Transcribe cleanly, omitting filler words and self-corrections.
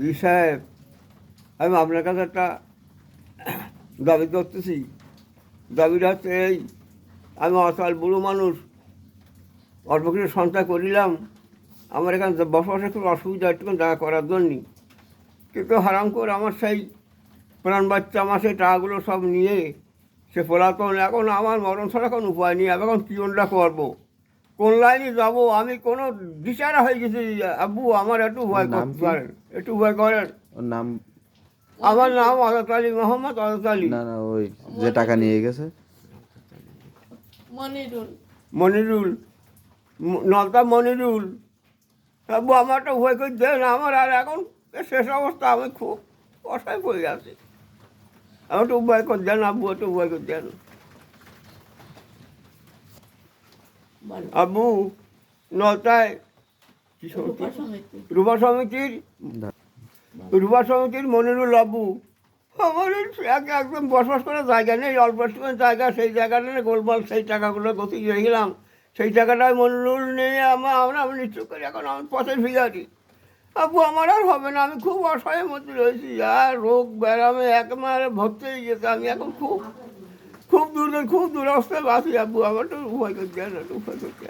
জি সাহেব, আমি আপনার কাছে একটা দাবি করতেছি। দাবিটা হচ্ছে এই, আমি অসহায় বুড়ো মানুষ, অল্প কিছু সঞ্চয় করিলাম, আমার এখানে বসবাসের খুব অসুবিধা, একটুখানি জায়গা করার জন্যই। কিন্তু হারাম করে আমার সেই প্রাণ বাচ্চা, আমার সেই টাকাগুলো সব নিয়ে সে পলাতন। এখন আমার মরণ ছাড়া কোনো উপায় নেই। আমি এখন জীবনটা করবো, কোন লাইনে যাবো? আমি কোনো দিশারা হয়ে গেছি। আব্বু, আমার একটু ওর ভয় নাম করতে কি? পারেন, একটু ভয় করেন। ওর নাম? আমার নাম আজাদ আলী, মোহাম্মদ আজাদ আলী। না না, ওই যে টাকা নিয়ে গেছে। মনিরুল। মনিরুল, নলতা মনিরুল। আব্বু, আমার একটা ভয় করে দেন, আমার আর এখন শেষ অবস্থা, আমি খুব অসহায় পড়ে আছি। আমার একটু ভয় করে দেন আব্বু, একটু ভয় করে দেন। বলো। আব্বু, নলতায় কি রূপা সমিতি? সমিতি। রূপা সমিতির, রূপা সমিতির মনিরুল আব্বু। আমার এই একদম বসবাস করার জায়গা নেই, অল্প একটু জায়গা, সেই জায়গাটা নিয়ে গোলমাল, সেই টাকাগুলো গতি রেখেছিলাম, সেই টাকাটায় মনিরুল নিয়ে আমি নিশ্চয় করি, এখন আমি পথের ভিখারি। আব্বু, আমার আর হবে না, আমি খুব অসহায়ের মধ্যে রয়েছি। আর রোগ ব্যায়ামে একেবারে ভর্তি হয়ে গেছে। আমি এখন খুব খুব দূর খুব দূরাবস্থায় বাঁচি। আব্বু, আমার একটু উপায় করতে, একটু উপায় করতে।